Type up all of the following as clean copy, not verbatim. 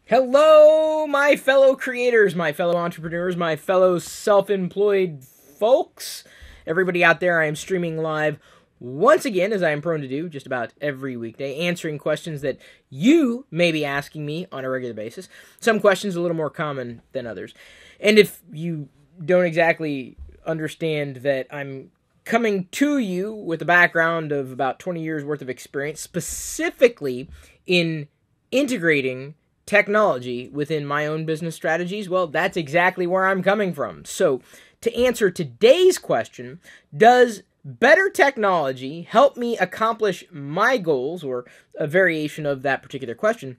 Hello, my fellow creators, my fellow entrepreneurs, my fellow self-employed folks. Everybody out there, I am streaming live once again, as I am prone to do just about every weekday, answering questions that you may be asking me on a regular basis. Some questions a little more common than others. And if you don't exactly understand that I'm coming to you with a background of about 20 years worth of experience, specifically in integrating technology within my own business strategies, well, that's exactly where I'm coming from. So, to answer today's question, does better technology help me accomplish my goals, or a variation of that particular question?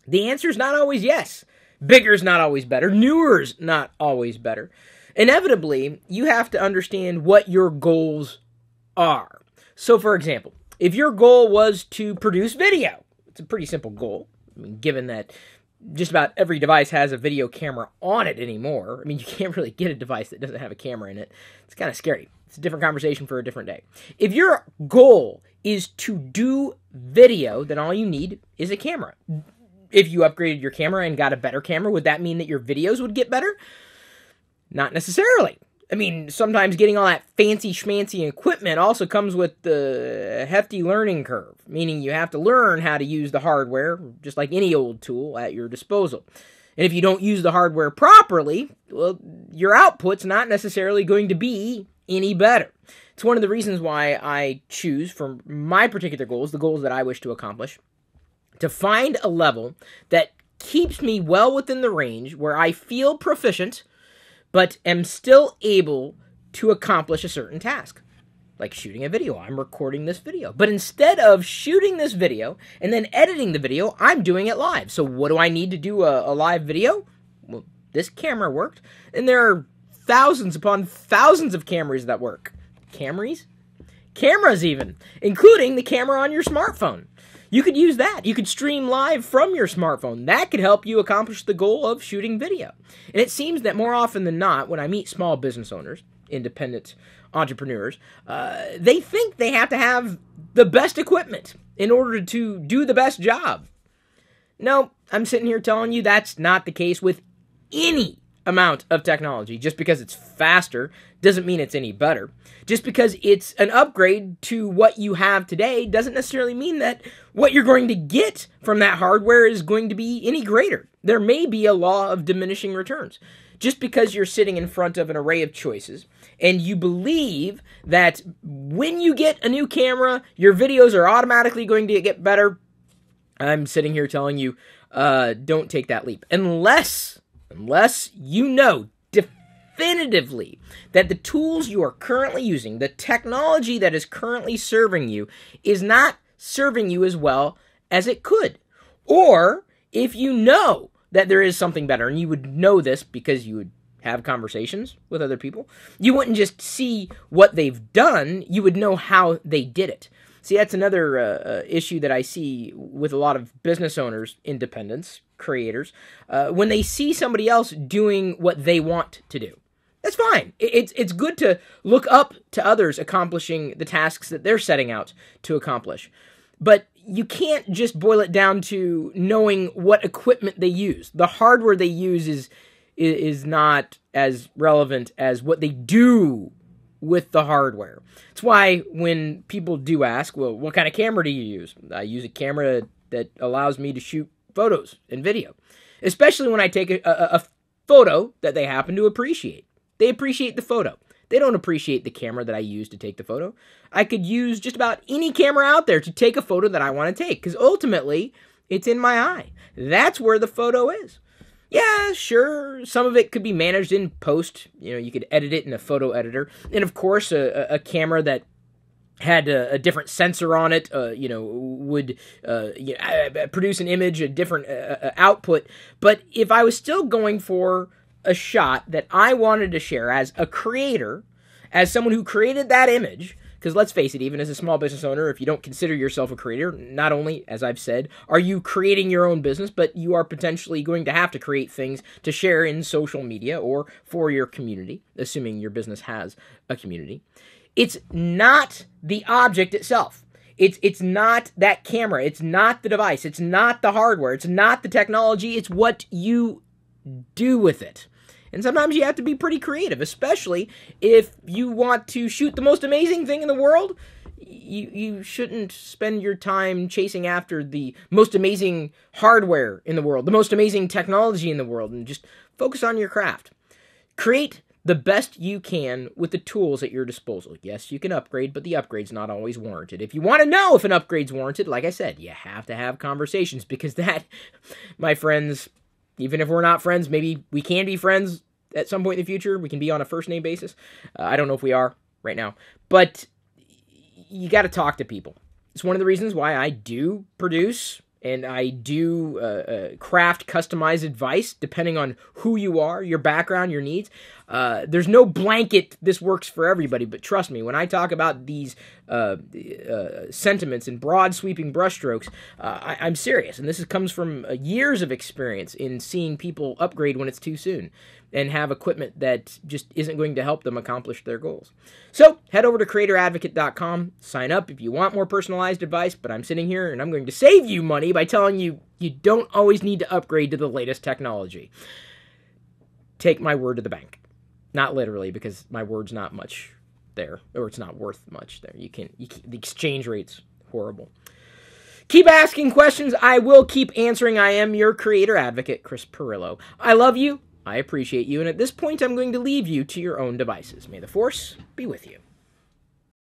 The answer is not always yes. Bigger is not always better. Newer is not always better. Inevitably, you have to understand what your goals are. So, for example, if your goal was to produce video, it's a pretty simple goal. I mean, given that just about every device has a video camera on it anymore. I mean, you can't really get a device that doesn't have a camera in it. It's kind of scary. It's a different conversation for a different day. If your goal is to do video, then all you need is a camera. If you upgraded your camera and got a better camera, would that mean that your videos would get better? Not necessarily. I mean, sometimes getting all that fancy schmancy equipment also comes with the hefty learning curve, meaning you have to learn how to use the hardware, just like any old tool, at your disposal. And if you don't use the hardware properly, well, your output's not necessarily going to be any better. It's one of the reasons why I choose, for my particular goals, the goals that I wish to accomplish, to find a level that keeps me well within the range where I feel proficient, but am still able to accomplish a certain task. Like shooting a video. I'm recording this video. But instead of shooting this video and then editing the video, I'm doing it live. So what do I need to do a live video? Well, this camera worked. And there are thousands upon thousands of cameras that work. Cameras even. Including the camera on your smartphone. You could use that. You could stream live from your smartphone. That could help you accomplish the goal of shooting video. And it seems that more often than not, when I meet small business owners, independent entrepreneurs, they think they have to have the best equipment in order to do the best job. No, I'm sitting here telling you that's not the case with any amount of technology. Just because it's faster doesn't mean it's any better. Just because it's an upgrade to what you have today doesn't necessarily mean that what you're going to get from that hardware is going to be any greater. There may be a law of diminishing returns. Just because you're sitting in front of an array of choices and you believe that when you get a new camera, your videos are automatically going to get better, I'm sitting here telling you, don't take that leap. Unless you know definitively that the tools you are currently using, the technology that is currently serving you, is not serving you as well as it could. Or if you know that there is something better, and you would know this because you would have conversations with other people, you wouldn't just see what they've done, you would know how they did it. See, that's another issue that I see with a lot of business owners, independents, creators, when they see somebody else doing what they want to do. That's fine. It's good to look up to others accomplishing the tasks that they're setting out to accomplish. But you can't just boil it down to knowing what equipment they use. The hardware they use is not as relevant as what they do with the hardware. It's why when people do ask, well, what kind of camera do you use? I use a camera that allows me to shoot photos and video, especially when I take a photo that they happen to appreciate. They appreciate the photo. They don't appreciate the camera that I use to take the photo. I could use just about any camera out there to take a photo that I want to take, because ultimately, it's in my eye. That's where the photo is. Yeah, sure, some of it could be managed in post. You could edit it in a photo editor. And of course, a camera that had a different sensor on it, would produce an image, a different output. But if I was still going for a shot that I wanted to share as a creator, as someone who created that image, because let's face it, even as a small business owner, if you don't consider yourself a creator, not only, as I've said, are you creating your own business, but you are potentially going to have to create things to share in social media or for your community, assuming your business has a community. It's not the object itself. It's not that camera. It's not the device. It's not the hardware. It's not the technology. It's what you do with it. And sometimes you have to be pretty creative, especially if you want to shoot the most amazing thing in the world. You shouldn't spend your time chasing after the most amazing hardware in the world, the most amazing technology in the world, and just focus on your craft. Create the best you can with the tools at your disposal. Yes, you can upgrade, but the upgrade's not always warranted. If you want to know if an upgrade's warranted, like I said, you have to have conversations, because that, my friends, even if we're not friends, maybe we can be friends at some point in the future. We can be on a first name basis. I don't know if we are right now, but you got to talk to people. It's one of the reasons why I do produce and I do craft customized advice depending on who you are, your background, your needs. There's no blanket, this works for everybody, but trust me, when I talk about these sentiments and broad sweeping brushstrokes, I'm serious. And this comes from years of experience in seeing people upgrade when it's too soon and have equipment that just isn't going to help them accomplish their goals. So head over to CreatorAdvocate.com, sign up if you want more personalized advice, but I'm sitting here and I'm going to save you money by telling you you don't always need to upgrade to the latest technology. Take my word to the bank. Not literally, because my word's not much there, or it's not worth much there. The exchange rate's horrible. Keep asking questions. I will keep answering. I am your creator advocate, Chris Pirillo. I love you. I appreciate you. And at this point, I'm going to leave you to your own devices. May the Force be with you.